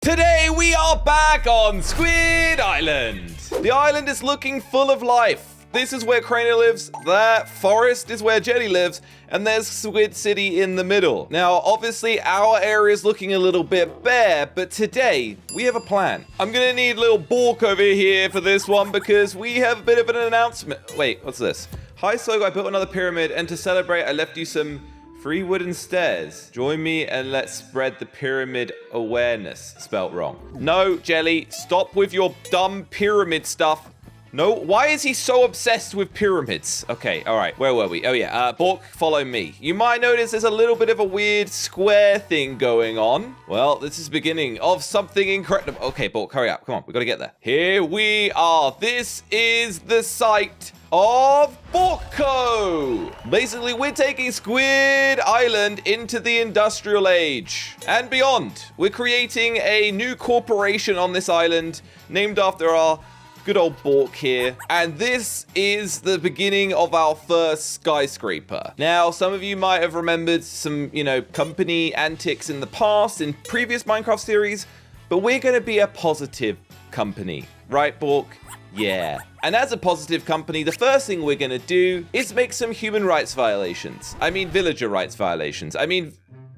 Today we are back on Squid Island. The island is looking full of life. This is where Crainer lives, that forest is where Jelly lives, and there's Squid City in the middle. Now, obviously, our area is looking a little bit bare, but today we have a plan. I'm gonna need little Bork over here for this one because we have a bit of an announcement. Wait, what's this? Hi, Slogo, I built another pyramid, and to celebrate, I left you some free wooden stairs. Join me and let's spread the pyramid awareness. Spelt wrong. No, Jelly, stop with your dumb pyramid stuff. No, why is he so obsessed with pyramids? Okay, all right, where were we? Oh yeah, Bork, follow me. You might notice there's a little bit of a weird square thing going on. Well, this is the beginning of something incredible. Okay, Bork, hurry up. Come on, we gotta get there. Here we are. This is the site of Bork Co. Basically, we're taking Squid Island into the industrial age and beyond. We're creating a new corporation on this island named after our good old Bork here. And this is the beginning of our first skyscraper. Now, some of you might have remembered some, company antics in the past, in previous Minecraft series, but we're going to be a positive company. Right, Bork? Yeah. And as a positive company, the first thing we're going to do is make some human rights violations. I mean, villager rights violations. I mean,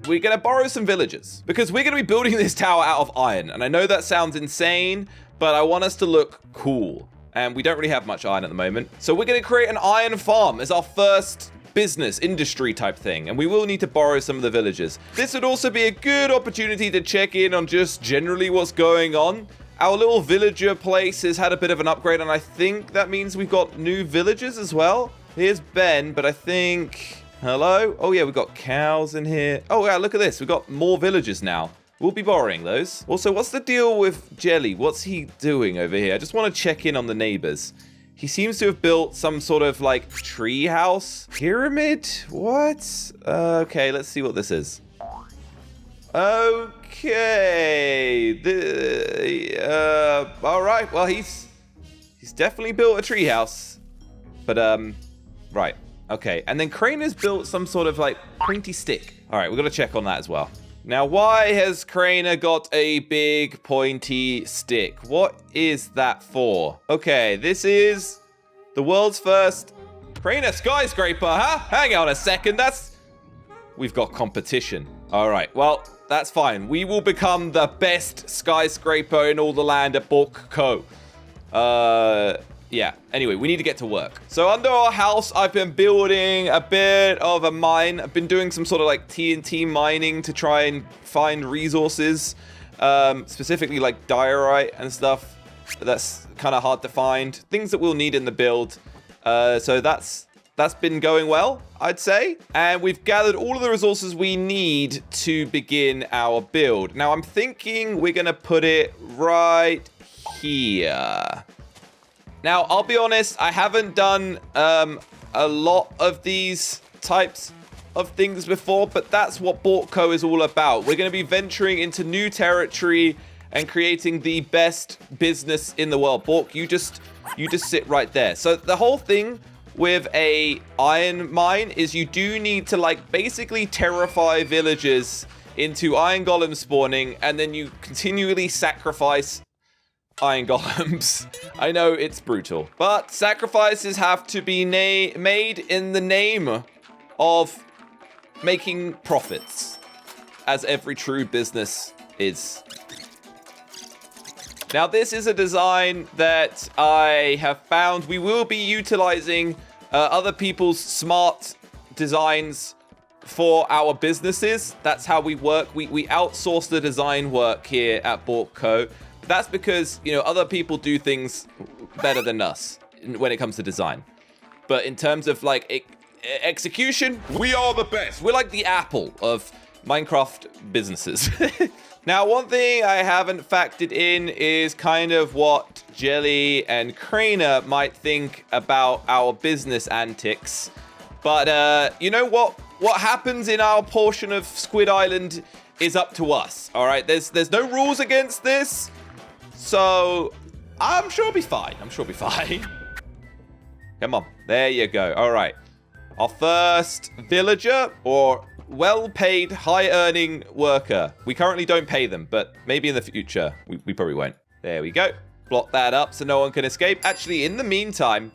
we're going to borrow some villagers because we're going to be building this tower out of iron. And I know that sounds insane, but I want us to look cool. And we don't really have much iron at the moment. So we're going to create an iron farm as our first business, industry type thing. And we will need to borrow some of the villagers. This would also be a good opportunity to check in on just generally what's going on. Our little villager place has had a bit of an upgrade, and I think that means we've got new villagers as well. Here's Ben, but I think... Hello? Oh, yeah, we've got cows in here. Oh, yeah, look at this. We've got more villagers now. We'll be borrowing those. Also, what's the deal with Jelly? What's he doing over here? I just want to check in on the neighbors. He seems to have built some sort of, tree house? Pyramid? What? Okay, let's see what this is. Okay. All right. Well, he's definitely built a treehouse. But right. Okay. And then Crane has built some sort of pointy stick. All right, we're gonna check on that as well. Now, why has Crainer got a big pointy stick? What is that for? Okay, this is the world's first Crainer skyscraper, huh? Hang on a second. We've got competition. All right. Well, that's fine. We will become the best skyscraper in all the land at Bork Co. Yeah. Anyway, we need to get to work. So under our house, I've been building a bit of a mine. I've been doing some sort of TNT mining to try and find resources, specifically diorite and stuff. That's kind of hard to find. Things that we'll need in the build. So that's been going well, I'd say. And we've gathered all of the resources we need to begin our build. Now, I'm thinking we're going to put it right here. Now, I'll be honest, I haven't done a lot of these types of things before, but that's what Bork Co is all about. We're going to be venturing into new territory and creating the best business in the world. Bork, you just sit right there. So the whole thing with a iron mine is you do need to basically terrify villagers into iron golem spawning, and then you continually sacrifice iron golems. I know it's brutal, but sacrifices have to be made in the name of making profits, as every true business is. Now, this is a design that I have found we will be utilizing other people's smart designs for our businesses. That's how we work. We outsource the design work here at Bork Co. That's because, other people do things better than us when it comes to design. But in terms of execution, we are the best. We're like the Apple of Minecraft businesses. Now, one thing I haven't factored in is kind of what Jelly and Crainer might think about our business antics. But you know what? What happens in our portion of Squid Island is up to us. All right, there's no rules against this, so I'm sure it'll be fine. Come on, there you go. All right, our first villager, or well-paid, high-earning worker. We currently don't pay them, but maybe in the future, we probably won't. There we go. Block that up so no one can escape. Actually, in the meantime,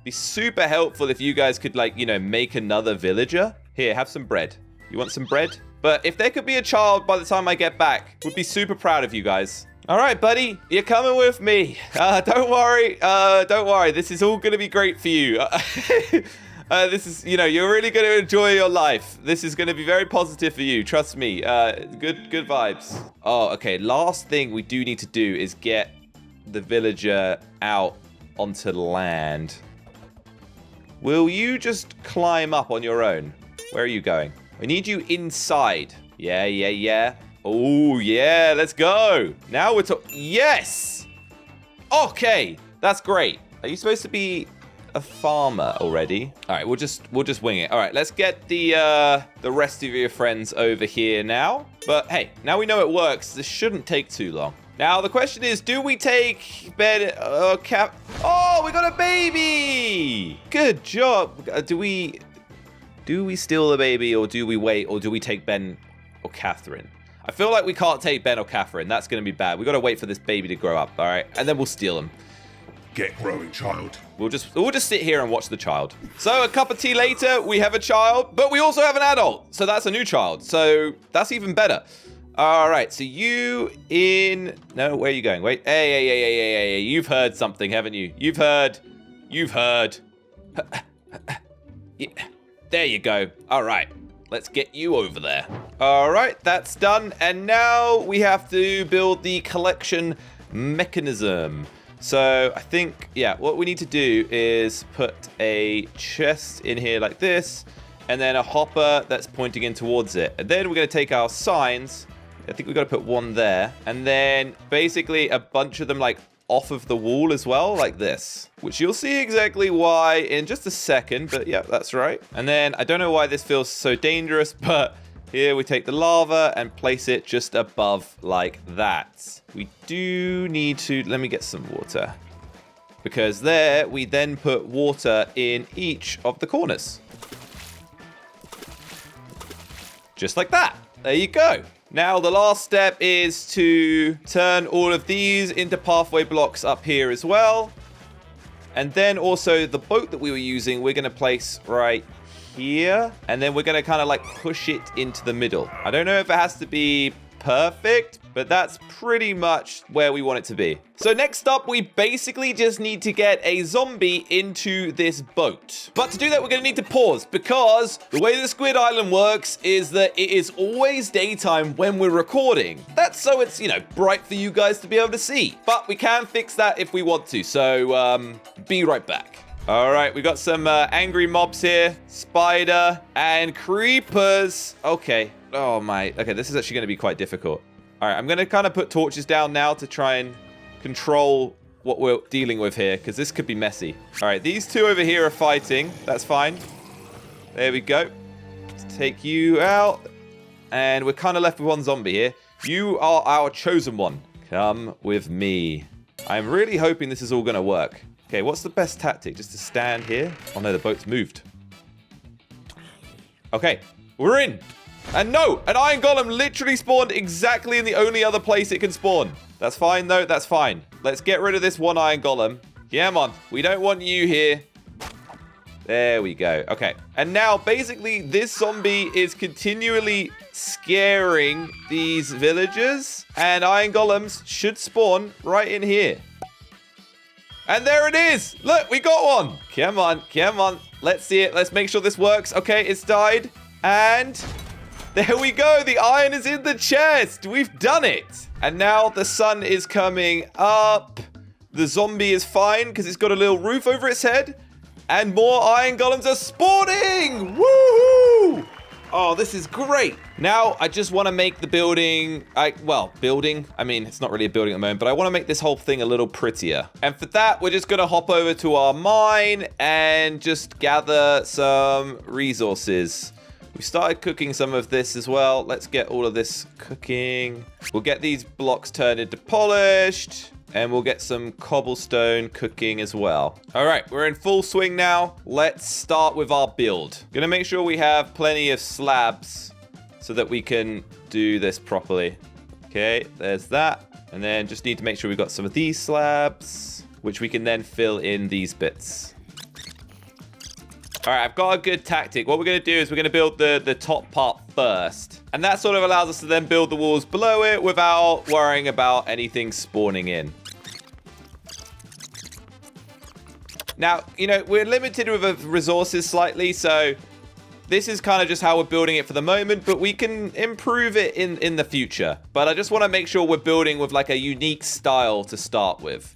be super helpful if you guys could, like, you know, make another villager. Here, have some bread. You want some bread? But if there could be a child by the time I get back, would be super proud of you guys. All right, buddy, you're coming with me. Don't worry. Don't worry. This is all going to be great for you. This is, you know, you're really going to enjoy your life. This is going to be very positive for you. Trust me. Good vibes. Oh, okay. Last thing we do need to do is get the villager out onto land. Will you just climb up on your own? Where are you going? I need you inside. Yeah. Oh, yeah. Let's go. Now we're talking. Yes. Okay. That's great. Are you supposed to be a farmer already? All right. We'll just wing it. All right. Let's get the rest of your friends over here now. But hey, now we know it works. This shouldn't take too long. Now, the question is, do we take Ben or Cap? Oh, we got a baby! Good job. Do we steal the baby, or do we wait, or do we take Ben or Catherine? I feel like we can't take Ben or Catherine. That's going to be bad. We got to wait for this baby to grow up, all right? And then we'll steal him. Get growing, child. We'll just sit here and watch the child. So a cup of tea later, we have a child, but we also have an adult. So that's a new child. So that's even better. All right, so you in... No, where are you going? Wait. Hey. You've heard something, haven't you? You've heard. Yeah. There you go. All right, let's get you over there. All right, that's done. And now we have to build the collection mechanism. So I think, yeah, what we need to do is put a chest in here like this, and then a hopper that's pointing in towards it. And then we're going to take our signs. I think we've got to put one there. And then basically a bunch of them like off of the wall as well, like this. Which you'll see exactly why in just a second. But yeah, that's right. And then I don't know why this feels so dangerous, but here we take the lava and place it just above like that. We do need to... Let me get some water. Because there we then put water in each of the corners. Just like that. There you go. Now, the last step is to turn all of these into pathway blocks up here as well. And then also the boat that we were using, we're going to place right here. And then we're going to kind of like push it into the middle. I don't know if it has to be perfect, but that's pretty much where we want it to be. So next up, we basically just need to get a zombie into this boat. But to do that, we're going to need to pause, because the way the Squid Island works is that it is always daytime when we're recording. That's so it's, you know, bright for you guys to be able to see. But we can fix that if we want to. So be right back. All right, we got some angry mobs here. Spider and creepers. Okay. Oh my. Okay, this is actually going to be quite difficult. All right, I'm going to kind of put torches down now to try and control what we're dealing with here, because this could be messy. All right, these two over here are fighting. That's fine. There we go. Let's take you out. And we're kind of left with one zombie here. You are our chosen one. Come with me. I'm really hoping this is all going to work. Okay, what's the best tactic? Just to stand here? Oh no, the boat's moved. Okay, we're in. And no, an iron golem literally spawned exactly in the only other place it can spawn. That's fine, though. That's fine. Let's get rid of this one iron golem. Yeah, man. We don't want you here. There we go. Okay. And now, basically, this zombie is continually scaring these villagers. And iron golems should spawn right in here. And there it is. Look, we got one. Come on. Come on. Let's see it. Let's make sure this works. Okay, it's died. And... there we go. The iron is in the chest. We've done it. And now the sun is coming up. The zombie is fine because it's got a little roof over its head. And more iron golems are spawning. Woohoo! Oh, this is great. Now, I just want to make the building... building. I mean, it's not really a building at the moment, but I want to make this whole thing a little prettier. And for that, we're just going to hop over to our mine and just gather some resources. We started cooking some of this as well. Let's get all of this cooking. We'll get these blocks turned into polished. And we'll get some cobblestone cooking as well. All right, we're in full swing now. Let's start with our build. Gonna make sure we have plenty of slabs so that we can do this properly. Okay, there's that. And then just need to make sure we've got some of these slabs, which we can then fill in these bits. All right, I've got a good tactic. What we're going to do is we're going to build the top part first. And that sort of allows us to then build the walls below it without worrying about anything spawning in. Now, you know, we're limited with resources slightly, so this is kind of just how we're building it for the moment, but we can improve it in the future. But I just want to make sure we're building with like a unique style to start with.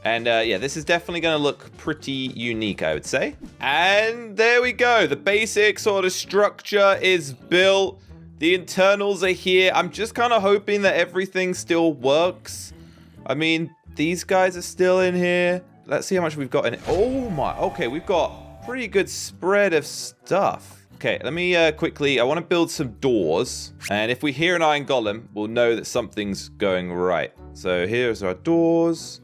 And yeah, this is definitely going to look pretty unique, I would say. And there we go. The basic sort of structure is built. The internals are here. I'm just kind of hoping that everything still works. I mean, these guys are still in here. Let's see how much we've got in it. Oh my, okay, we've got pretty good spread of stuff. Okay, let me quickly, I want to build some doors. And if we hear an iron golem, we'll know that something's going right. So here's our doors.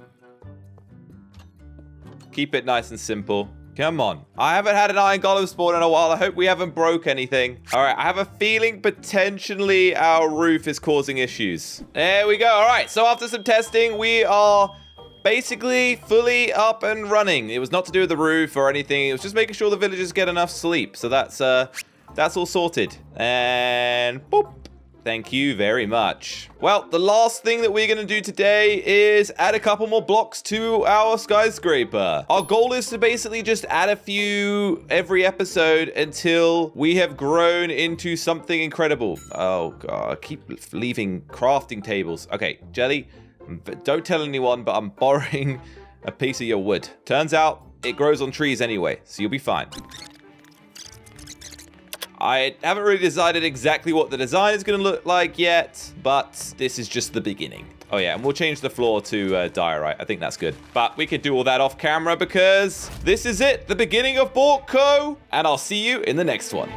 Keep it nice and simple. Come on. I haven't had an iron golem spawn in a while. I hope we haven't broke anything. All right, I have a feeling potentially our roof is causing issues. There we go. All right, so after some testing, we are basically fully up and running. It was not to do with the roof or anything. It was just making sure the villagers get enough sleep. So that's all sorted. And boop. Thank you very much. Well, the last thing that we're going to do today is add a couple more blocks to our skyscraper. Our goal is to basically just add a few every episode until we have grown into something incredible. Oh, God. I keep leaving crafting tables. Okay, Jelly, don't tell anyone, but I'm borrowing a piece of your wood. Turns out it grows on trees anyway, so you'll be fine. I haven't really decided exactly what the design is going to look like yet, but this is just the beginning. Oh yeah, and we'll change the floor to diorite. I think that's good. But we could do all that off camera because this is it, the beginning of Bork Co. And I'll see you in the next one.